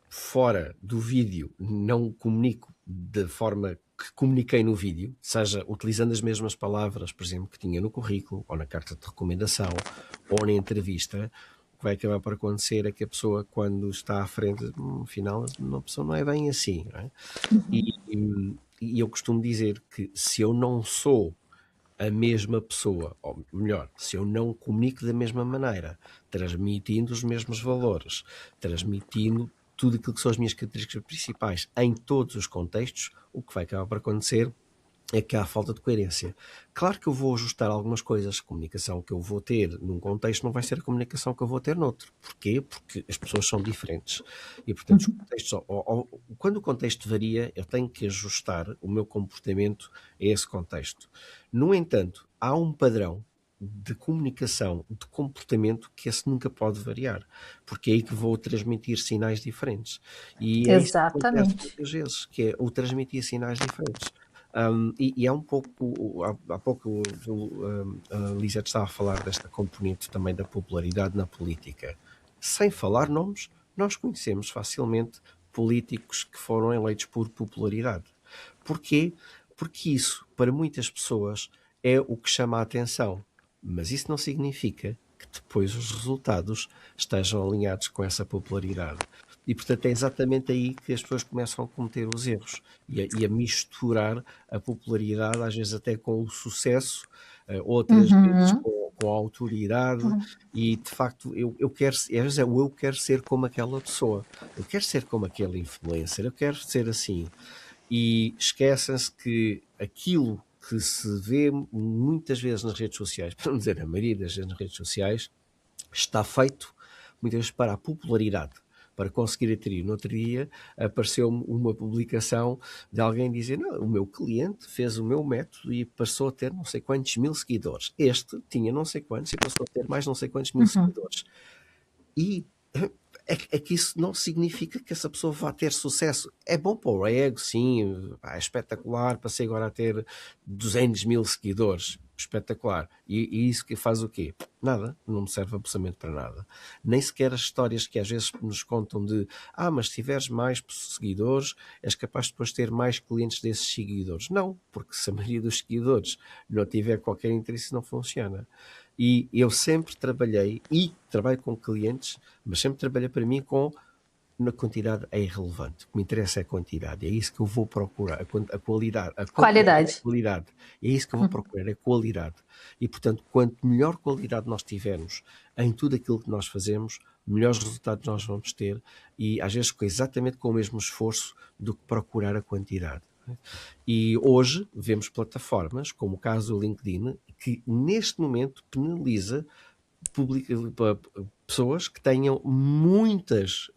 fora do vídeo, não comunico da forma que comuniquei no vídeo, seja utilizando as mesmas palavras, por exemplo, que tinha no currículo, ou na carta de recomendação, ou na entrevista, o que vai acabar por acontecer é que a pessoa, quando está à frente, afinal, a pessoa não é bem assim. Não é? E eu costumo dizer que se eu não sou a mesma pessoa, ou melhor, se eu não comunico da mesma maneira, transmitindo os mesmos valores, transmitindo tudo aquilo que são as minhas características principais em todos os contextos, o que vai acabar por acontecer é que há falta de coerência. Claro que eu vou ajustar algumas coisas. A comunicação que eu vou ter num contexto não vai ser a comunicação que eu vou ter noutro. Porquê? Porque as pessoas são diferentes. E, portanto, os contextos, quando o contexto varia, eu tenho que ajustar o meu comportamento a esse contexto. No entanto, há um padrão de comunicação, de comportamento, que esse nunca pode variar, porque é aí que vou transmitir sinais diferentes. E é isso que acontece muitas vezes, que é o transmitir sinais diferentes. E é um pouco, há pouco a Lisete estava a falar desta componente também da popularidade na política. Sem falar nomes, nós conhecemos facilmente políticos que foram eleitos por popularidade. Porquê? Porque isso, para muitas pessoas, é o que chama a atenção. Mas isso não significa que depois os resultados estejam alinhados com essa popularidade. E, portanto, é exatamente aí que as pessoas começam a cometer os erros e a misturar a popularidade, às vezes até com o sucesso, outras vezes Uhum. com a autoridade. E, de facto, eu quero, às vezes é o eu quero ser como aquela pessoa, eu quero ser como aquele influencer, eu quero ser assim. E esquecem-se que aquilo que se vê muitas vezes nas redes sociais, para não dizer a maioria das vezes nas redes sociais, está feito muitas vezes para a popularidade, para conseguir atrair. No outro dia apareceu-me uma publicação de alguém dizer: não, o meu cliente fez o meu método e passou a ter não sei quantos mil seguidores. Este tinha não sei quantos e passou a ter mais não sei quantos mil Uhum. seguidores. E é que isso não significa que essa pessoa vá ter sucesso. É bom para o ego, sim, é espetacular, passei agora a ter 200 mil seguidores, espetacular. E isso que faz o quê? Nada, não me serve absolutamente para nada. Nem sequer as histórias que às vezes nos contam de mas se tiveres mais seguidores, és capaz de depois ter mais clientes desses seguidores. Não, porque se a maioria dos seguidores não tiver qualquer interesse, não funciona. E eu sempre trabalhei, e trabalho com clientes, mas sempre trabalhei para mim com na quantidade é irrelevante. O que me interessa é a quantidade. É isso que eu vou procurar. A qualidade. A quantidade é Qualidade. qualidade. É isso que eu vou procurar, é qualidade. E, portanto, quanto melhor qualidade nós tivermos em tudo aquilo que nós fazemos, melhores resultados nós vamos ter e, às vezes, exatamente com o mesmo esforço do que procurar a quantidade. E hoje vemos plataformas, como o caso do LinkedIn, que neste momento penaliza pessoas que tenham muitos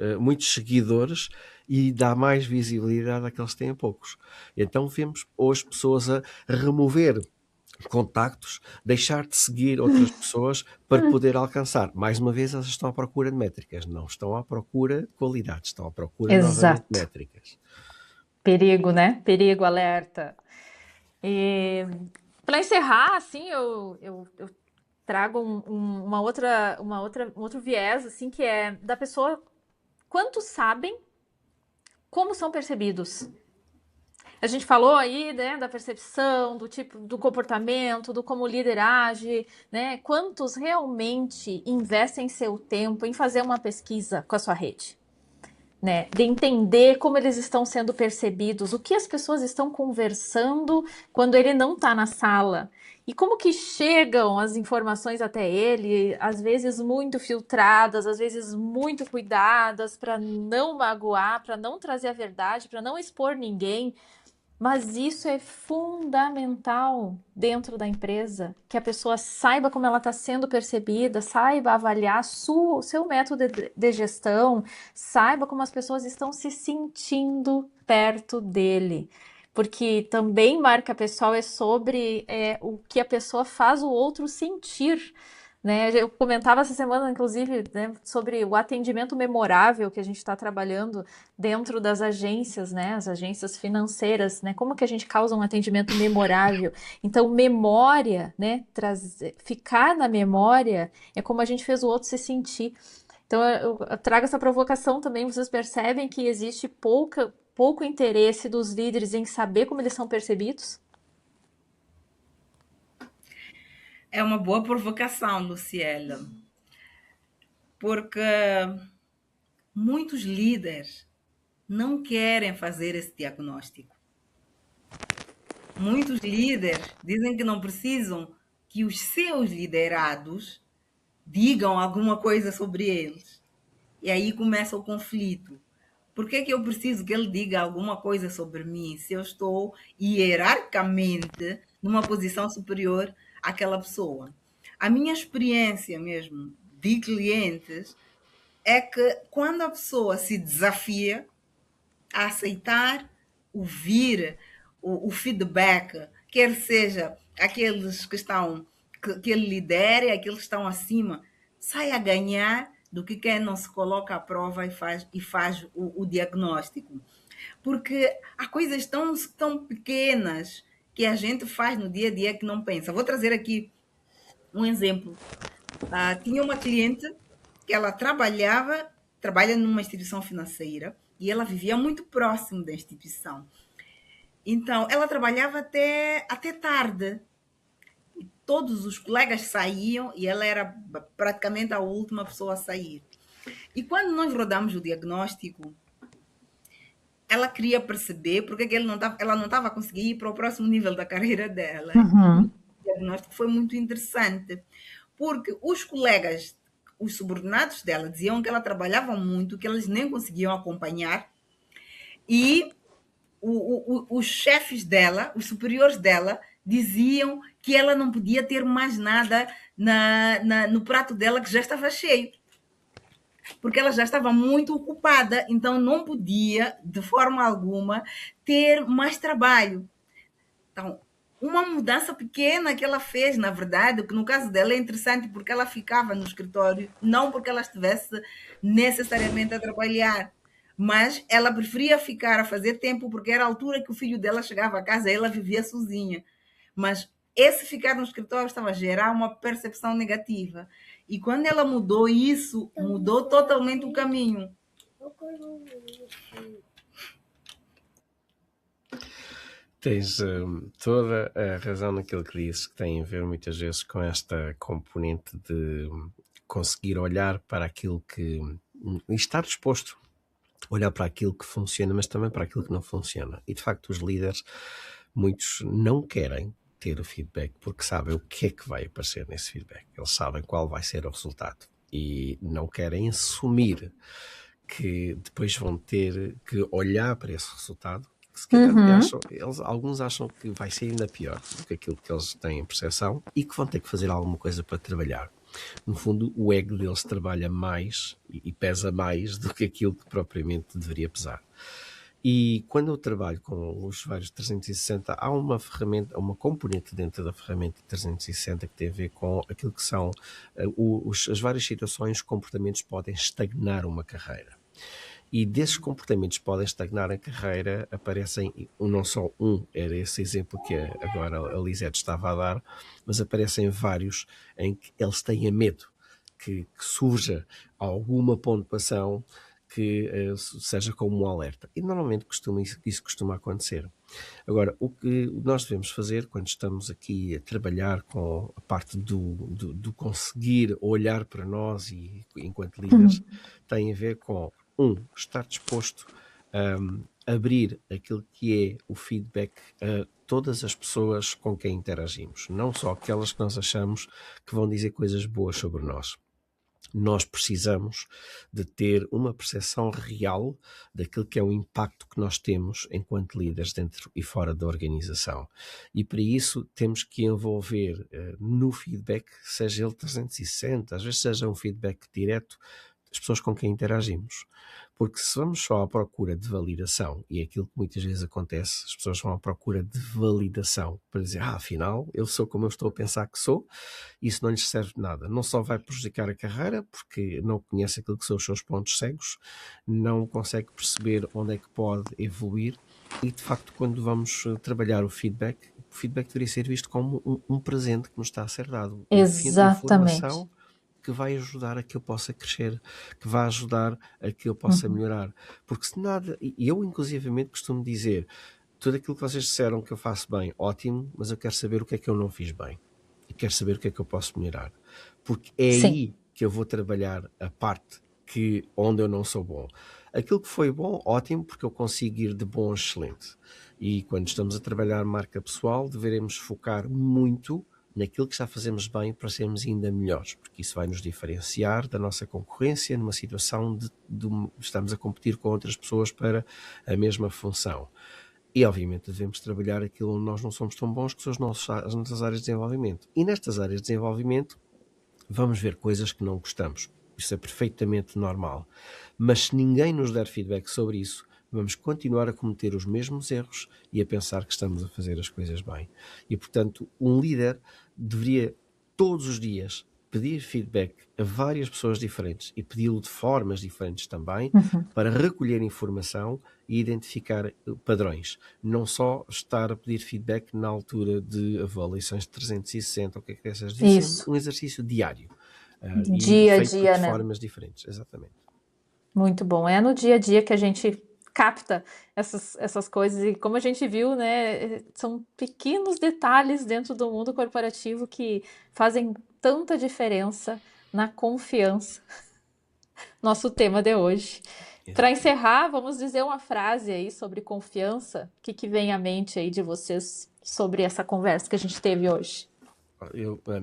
seguidores e dá mais visibilidade àqueles que têm poucos. Então vemos hoje pessoas a remover contactos, deixar de seguir outras pessoas para poder alcançar. Mais uma vez, elas estão à procura de métricas, não estão à procura de qualidade, estão à procura novamente de Exato. métricas. Perigo, né? Perigo, alerta. E para encerrar, assim, eu trago um outro viés, assim, que é da pessoa, quantos sabem como são percebidos? A gente falou aí, né, da percepção, do tipo, do comportamento, do como o líder age, né? Quantos realmente investem seu tempo em fazer uma pesquisa com a sua rede? Né, de entender como eles estão sendo percebidos, o que as pessoas estão conversando quando ele não está na sala. E como que chegam as informações até ele, às vezes muito filtradas, às vezes muito cuidadas, para não magoar, para não trazer a verdade, para não expor ninguém. Mas isso é fundamental dentro da empresa, que a pessoa saiba como ela está sendo percebida, saiba avaliar o seu método de gestão, saiba como as pessoas estão se sentindo perto dele. Porque também marca pessoal é sobre o que a pessoa faz o outro sentir. Né? Eu comentava essa semana, inclusive, né, sobre o atendimento memorável que a gente está trabalhando dentro das agências, né, as agências financeiras, né, como que a gente causa um atendimento memorável. Então, memória, né, ficar na memória é como a gente fez o outro se sentir. Então, eu trago essa provocação também, vocês percebem que existe pouco interesse dos líderes em saber como eles são percebidos? É uma boa provocação, Luciela, porque muitos líderes não querem fazer esse diagnóstico. Muitos líderes dizem que não precisam que os seus liderados digam alguma coisa sobre eles. E aí começa o conflito. Por que eu preciso que ele diga alguma coisa sobre mim se eu estou hierarquicamente numa posição superior àquela pessoa? A minha experiência mesmo de clientes é que quando a pessoa se desafia a aceitar, ouvir o feedback, quer seja aqueles que estão, que ele lidera, aqueles que estão acima, sai a ganhar do que quem não se coloca à prova e faz o diagnóstico. porque há coisas tão pequenas que a gente faz no dia a dia que não pensa. Vou trazer aqui um exemplo. Tinha uma cliente que ela trabalha numa instituição financeira e ela vivia muito próximo da instituição. Então, ela trabalhava até tarde. Todos os colegas saíam e ela era praticamente a última pessoa a sair. E quando nós rodamos o diagnóstico, ela queria perceber porque que ela não estava conseguindo ir para o próximo nível da carreira dela. Uhum. O diagnóstico foi muito interessante, porque os colegas, os subordinados dela, diziam que ela trabalhava muito, que eles nem conseguiam acompanhar, e os chefes dela, os superiores dela, diziam que ela não podia ter mais nada no prato dela, que já estava cheio, porque ela já estava muito ocupada, então não podia, de forma alguma, ter mais trabalho. Então, uma mudança pequena que ela fez, na verdade, que no caso dela é interessante porque ela ficava no escritório, não porque ela estivesse necessariamente a trabalhar, mas ela preferia ficar a fazer tempo porque era a altura que o filho dela chegava a casa e ela vivia sozinha. Mas esse ficar no escritório estava a gerar uma percepção negativa. E quando ela mudou isso, mudou totalmente o caminho. Tens toda a razão naquilo que dizes, que tem a ver muitas vezes com esta componente de conseguir olhar para aquilo que... e estar disposto a olhar para aquilo que funciona, mas também para aquilo que não funciona. E de facto os líderes, muitos não querem ter o feedback porque sabem o que é que vai aparecer nesse feedback. Eles sabem qual vai ser o resultado e não querem assumir que depois vão ter que olhar para esse resultado. Se calhar alguns acham que vai ser ainda pior do que aquilo que eles têm em percepção e que vão ter que fazer alguma coisa para trabalhar. No fundo, o ego deles trabalha mais e pesa mais do que aquilo que propriamente deveria pesar. E quando eu trabalho com os vários 360, há uma ferramenta, uma componente dentro da ferramenta 360 que tem a ver com aquilo que são as várias situações, comportamentos que podem estagnar uma carreira. E desses comportamentos que podem estagnar a carreira aparecem, não só era esse exemplo que agora a Lisete estava a dar, mas aparecem vários em que eles têm medo que surja alguma pontuação que seja como um alerta. E normalmente isso costuma acontecer. Agora, o que nós devemos fazer quando estamos aqui a trabalhar com a parte do conseguir olhar para nós e enquanto líderes, tem a ver com estar disposto a abrir aquilo que é o feedback a todas as pessoas com quem interagimos, não só aquelas que nós achamos que vão dizer coisas boas sobre nós. Nós precisamos de ter uma percepção real daquilo que é o impacto que nós temos enquanto líderes dentro e fora da organização. E para isso temos que envolver no feedback, seja ele 360, às vezes seja um feedback direto, as pessoas com quem interagimos. Porque se vamos só à procura de validação, e é aquilo que muitas vezes acontece, as pessoas vão à procura de validação para dizer, afinal, eu sou como eu estou a pensar que sou, isso não lhes serve de nada. Não só vai prejudicar a carreira, porque não conhece aquilo que são os seus pontos cegos, não consegue perceber onde é que pode evoluir, e de facto, quando vamos trabalhar o feedback deveria ser visto como um presente que nos está a ser dado. Exatamente. Informação que vai ajudar a que eu possa crescer, que vai ajudar a que eu possa melhorar. Porque se nada, e eu inclusivamente costumo dizer, tudo aquilo que vocês disseram que eu faço bem, ótimo, mas eu quero saber o que é que eu não fiz bem. E quero saber o que é que eu posso melhorar. Porque é aí que eu vou trabalhar a parte onde eu não sou bom. Aquilo que foi bom, ótimo, porque eu consigo ir de bom a excelente. E quando estamos a trabalhar marca pessoal, deveremos focar muito naquilo que já fazemos bem para sermos ainda melhores, porque isso vai nos diferenciar da nossa concorrência numa situação de estamos a competir com outras pessoas para a mesma função. E obviamente devemos trabalhar aquilo onde nós não somos tão bons, que são as nossas áreas de desenvolvimento. E nestas áreas de desenvolvimento vamos ver coisas que não gostamos. Isso é perfeitamente normal. Mas se ninguém nos der feedback sobre isso, vamos continuar a cometer os mesmos erros e a pensar que estamos a fazer as coisas bem. E, portanto, um líder deveria todos os dias pedir feedback a várias pessoas diferentes e pedi-lo de formas diferentes também, Uhum. para recolher informação e identificar padrões. Não só estar a pedir feedback na altura de avaliações de 360, o que é que essas dizem, Isso. um exercício diário. E Dia a feito dia, de né? formas diferentes, exatamente. Muito bom. É no dia a dia que a gente capta essas coisas e como a gente viu, né, são pequenos detalhes dentro do mundo corporativo que fazem tanta diferença na confiança. Nosso tema de hoje. Para Exatamente. encerrar, vamos dizer uma frase aí sobre confiança. O que vem à mente aí de vocês sobre essa conversa que a gente teve hoje?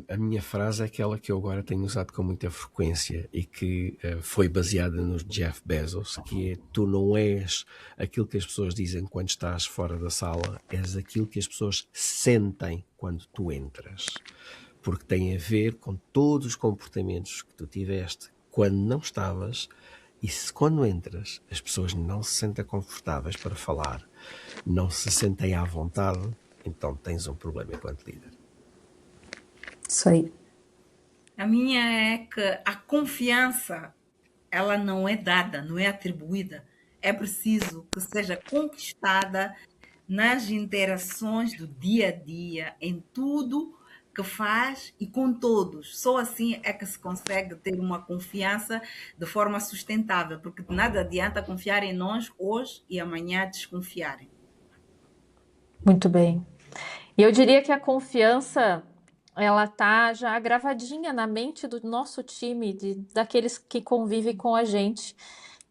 A minha frase é aquela que eu agora tenho usado com muita frequência e que foi baseada no Jeff Bezos, que é: tu não és aquilo que as pessoas dizem quando estás fora da sala, és aquilo que as pessoas sentem quando tu entras. Porque tem a ver com todos os comportamentos que tu tiveste quando não estavas, e se quando entras as pessoas não se sentem confortáveis para falar, não se sentem à vontade, então tens um problema enquanto líder. Isso aí. A minha é que a confiança, ela não é dada, não é atribuída. É preciso que seja conquistada nas interações do dia a dia, em tudo que faz e com todos. Só assim é que se consegue ter uma confiança de forma sustentável, porque de nada adianta confiar em nós hoje e amanhã desconfiarem. Muito bem. E eu diria que a confiança, ela tá já gravadinha na mente do nosso time, daqueles que convivem com a gente.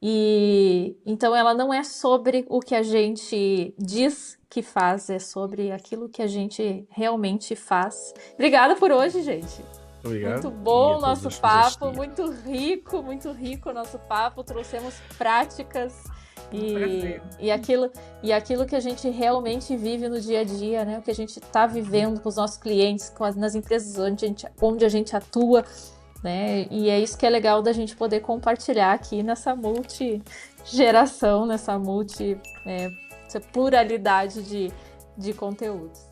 E então ela não é sobre o que a gente diz que faz, é sobre aquilo que a gente realmente faz. Obrigada por hoje, gente. Obrigado. Muito bom E a o todos nosso os que nos papo, assistiram. muito rico o nosso papo. Trouxemos práticas Um prazer. e aquilo que a gente realmente vive no dia a dia, né? O que a gente está vivendo com os nossos clientes, nas empresas onde a gente atua, né? E é isso que é legal da gente poder compartilhar aqui nessa multigeração, essa pluralidade de conteúdos.